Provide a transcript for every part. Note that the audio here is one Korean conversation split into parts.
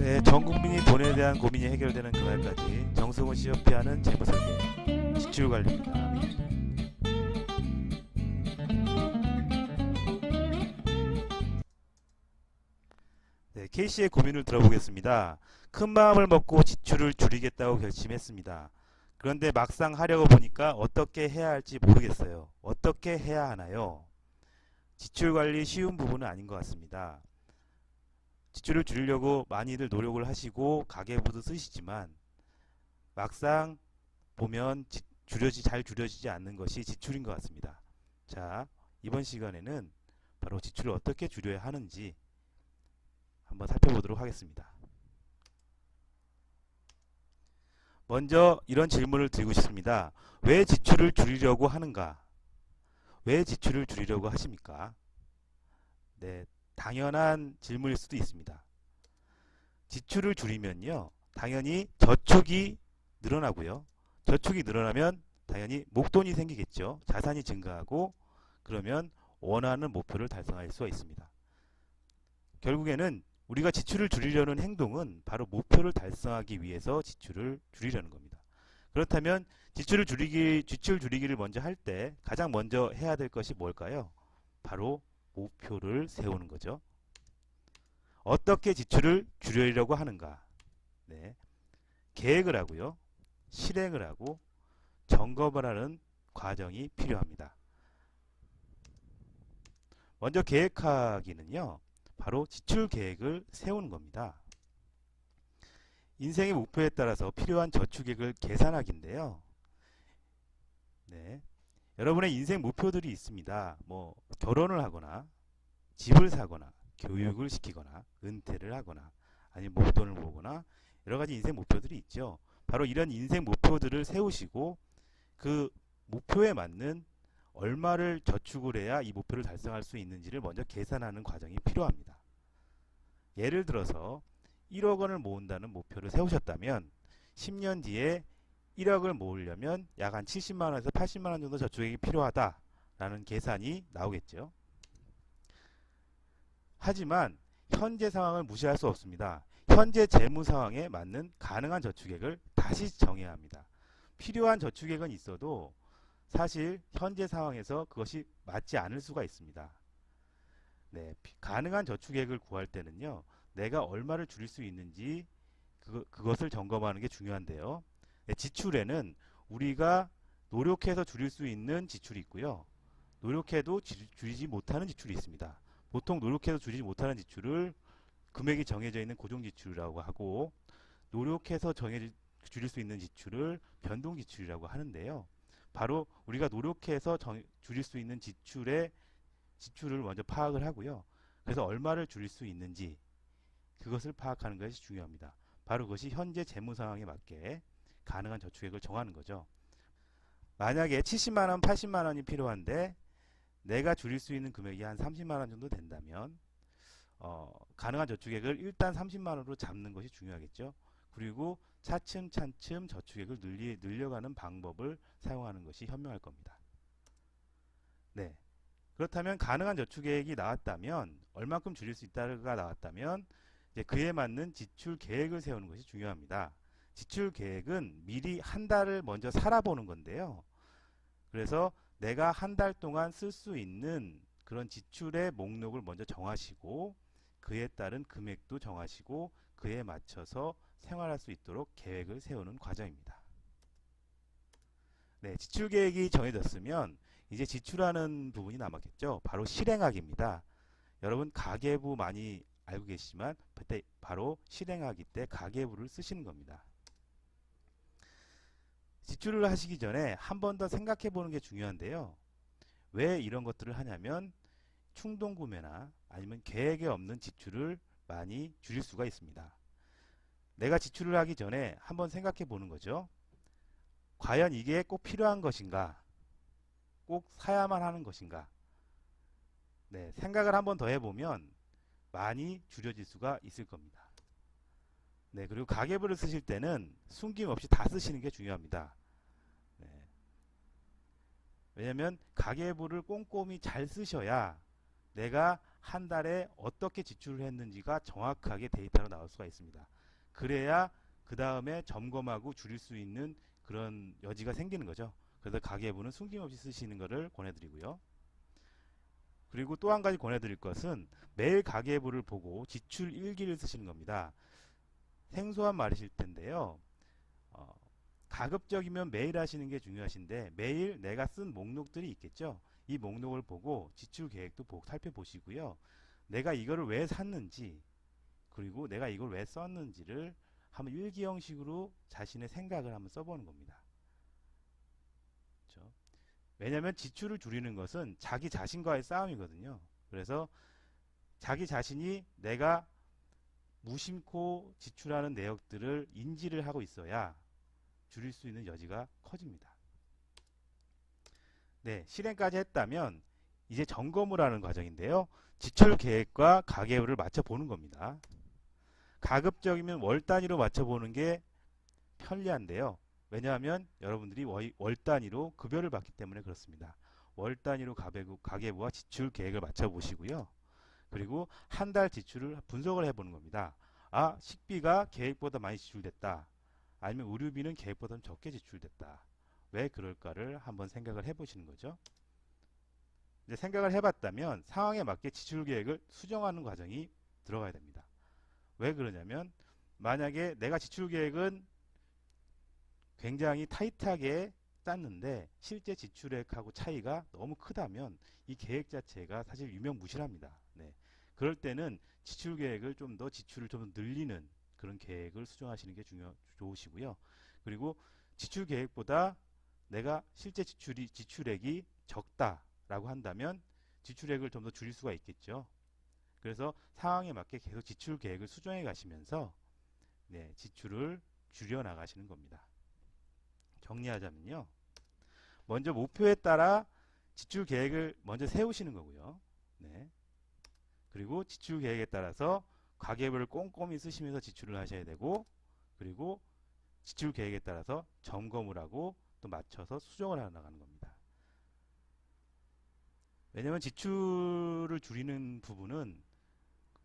네, 전 국민이 돈에 대한 고민이 해결되는 그날까지 정승훈 CFP 하는 재무설계 지출관리입니다. 네, K씨의 고민을 들어보겠습니다. 큰 마음을 먹고 지출을 줄이겠다고 결심했습니다. 그런데 막상 하려고 보니까 어떻게 해야 할지 모르겠어요. 어떻게 해야 하나요? 지출관리 쉬운 부분은 아닌 것 같습니다. 지출을 줄이려고 많이들 노력을 하시고 가계부도 쓰시지만 막상 보면 잘 줄여지지 않는 것이 지출인 것 같습니다. 자, 이번 시간에는 바로 지출을 어떻게 줄여야 하는지 한번 살펴보도록 하겠습니다. 먼저 이런 질문을 드리고 싶습니다. 왜 지출을 줄이려고 하는가? 왜 지출을 줄이려고 하십니까? 네, 당연한 질문일 수도 있습니다. 지출을 줄이면요, 당연히 저축이 늘어나고요. 저축이 늘어나면 당연히 목돈이 생기겠죠. 자산이 증가하고 그러면 원하는 목표를 달성할 수가 있습니다. 결국에는 우리가 지출을 줄이려는 행동은 바로 목표를 달성하기 위해서 지출을 줄이려는 겁니다. 그렇다면 지출 줄이기를 먼저 할 때 가장 먼저 해야 될 것이 뭘까요? 바로 목표를 세우는 거죠. 어떻게 지출을 줄이려고 하는가? 네, 계획을 하고요. 실행을 하고 점검을 하는 과정이 필요합니다. 먼저 계획하기는요, 바로 지출 계획을 세우는 겁니다. 인생의 목표에 따라서 필요한 저축액을 계산하기인데요. 네, 여러분의 인생 목표들이 있습니다. 뭐 결혼을 하거나 집을 사거나 교육을 시키거나 은퇴를 하거나 아니면 목돈을 모으거나 여러 가지 인생 목표들이 있죠. 바로 이런 인생 목표들을 세우시고 그 목표에 맞는 얼마를 저축을 해야 이 목표를 달성할 수 있는지를 먼저 계산하는 과정이 필요합니다. 예를 들어서 1억 원을 모은다는 목표를 세우셨다면 10년 뒤에 1억을 모으려면 약 한 70만 원에서 80만 원 정도 저축액이 필요하다라는 계산이 나오겠죠. 하지만 현재 상황을 무시할 수 없습니다. 현재 재무 상황에 맞는 가능한 저축액을 다시 정해야 합니다. 필요한 저축액은 있어도 사실 현재 상황에서 그것이 맞지 않을 수가 있습니다. 네, 가능한 저축액을 구할 때는요, 내가 얼마를 줄일 수 있는지 그것을 점검하는 게 중요한데요. 네, 지출에는 우리가 노력해서 줄일 수 있는 지출이 있고요. 노력해도 줄이지 못하는 지출이 있습니다. 보통 노력해서 줄이지 못하는 지출을 금액이 정해져 있는 고정지출이라고 하고, 노력해서 줄일 수 있는 지출을 변동지출이라고 하는데요. 바로 우리가 노력해서 줄일 수 있는 지출을 먼저 파악을 하고요. 그래서 얼마를 줄일 수 있는지 그것을 파악하는 것이 중요합니다. 바로 그것이 현재 재무 상황에 맞게 가능한 저축액을 정하는 거죠. 만약에 70만원, 80만원이 필요한데 내가 줄일 수 있는 금액이 한 30만원 정도 된다면 가능한 저축액을 일단 30만원으로 잡는 것이 중요하겠죠. 그리고 차츰차츰 저축액을 늘려가는 방법을 사용하는 것이 현명할 겁니다. 네, 그렇다면 가능한 저축액이 나왔다면, 얼만큼 줄일 수 있다가 나왔다면 이제 그에 맞는 지출 계획을 세우는 것이 중요합니다. 지출 계획은 미리 한 달을 먼저 살아보는 건데요. 그래서 내가 한 달 동안 쓸 수 있는 그런 지출의 목록을 먼저 정하시고 그에 따른 금액도 정하시고 그에 맞춰서 생활할 수 있도록 계획을 세우는 과정입니다. 네, 지출 계획이 정해졌으면 이제 지출하는 부분이 남았겠죠. 바로 실행하기입니다. 여러분 가계부 많이 알고 계시지만 그때 바로 실행하기 때 가계부를 쓰시는 겁니다. 지출을 하시기 전에 한 번 더 생각해 보는 게 중요한데요. 왜 이런 것들을 하냐면 충동구매나 아니면 계획에 없는 지출을 많이 줄일 수가 있습니다. 내가 지출을 하기 전에 한번 생각해 보는 거죠. 과연 이게 꼭 필요한 것인가? 꼭 사야만 하는 것인가? 네, 생각을 한번 더 해보면 많이 줄여질 수가 있을 겁니다. 네, 그리고 가계부를 쓰실 때는 숨김없이 다 쓰시는 게 중요합니다. 네. 왜냐하면 가계부를 꼼꼼히 잘 쓰셔야 내가 한 달에 어떻게 지출을 했는지가 정확하게 데이터로 나올 수가 있습니다. 그래야 그 다음에 점검하고 줄일 수 있는 그런 여지가 생기는 거죠. 그래서 가계부는 숨김없이 쓰시는 것을 권해드리고요. 그리고 또 한 가지 권해드릴 것은 매일 가계부를 보고 지출 일기를 쓰시는 겁니다. 생소한 말이실 텐데요. 가급적이면 매일 하시는 게 중요하신데 매일 내가 쓴 목록들이 있겠죠. 이 목록을 보고 지출 계획도 살펴보시고요. 내가 이거를 왜 샀는지 그리고 내가 이걸 왜 썼는지를 한번 일기 형식으로 자신의 생각을 한번 써보는 겁니다. 그렇죠? 왜냐하면 지출을 줄이는 것은 자기 자신과의 싸움이거든요. 그래서 자기 자신이 내가 무심코 지출하는 내역들을 인지를 하고 있어야 줄일 수 있는 여지가 커집니다. 네, 실행까지 했다면 이제 점검을 하는 과정인데요. 지출 계획과 가계부를 맞춰보는 겁니다. 가급적이면 월 단위로 맞춰보는 게 편리한데요. 왜냐하면 여러분들이 월 단위로 급여를 받기 때문에 그렇습니다. 월 단위로 가계부와 지출 계획을 맞춰보시고요. 그리고 한 달 지출을 분석을 해보는 겁니다. 아, 식비가 계획보다 많이 지출됐다. 아니면 의료비는 계획보다 적게 지출됐다. 왜 그럴까를 한번 생각을 해보시는 거죠. 이제 생각을 해봤다면 상황에 맞게 지출 계획을 수정하는 과정이 들어가야 됩니다. 왜 그러냐면 만약에 내가 지출 계획은 굉장히 타이트하게 짰는데 실제 지출액하고 차이가 너무 크다면 이 계획 자체가 사실 유명무실합니다. 네. 그럴 때는 지출 계획을 좀 더 지출을 좀 늘리는 그런 계획을 수정하시는 게 좋으시고요. 그리고 지출 계획보다 내가 실제 지출액이 적다라고 한다면 지출액을 좀 더 줄일 수가 있겠죠. 그래서 상황에 맞게 계속 지출 계획을 수정해 가시면서 네, 지출을 줄여 나가시는 겁니다. 정리하자면요. 먼저 목표에 따라 지출 계획을 먼저 세우시는 거고요. 네. 그리고 지출 계획에 따라서 가계부를 꼼꼼히 쓰시면서 지출을 하셔야 되고 그리고 지출 계획에 따라서 점검을 하고 또 맞춰서 수정을 해 나가는 겁니다. 왜냐하면 지출을 줄이는 부분은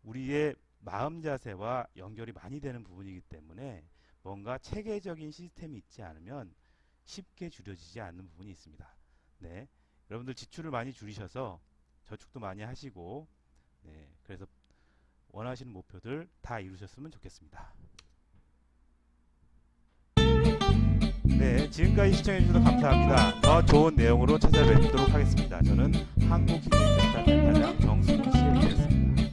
우리의 마음 자세와 연결이 많이 되는 부분이기 때문에 뭔가 체계적인 시스템이 있지 않으면 쉽게 줄여지지 않는 부분이 있습니다. 네, 여러분들 지출을 많이 줄이셔서 저축도 많이 하시고 네, 그래서 원하시는 목표들 다 이루셨으면 좋겠습니다. 네, 지금까지 시청해주셔서 감사합니다. 더 좋은 내용으로 찾아뵙도록 하겠습니다. 저는 한국희귀센터 센터장 정승훈 CL이었습니다.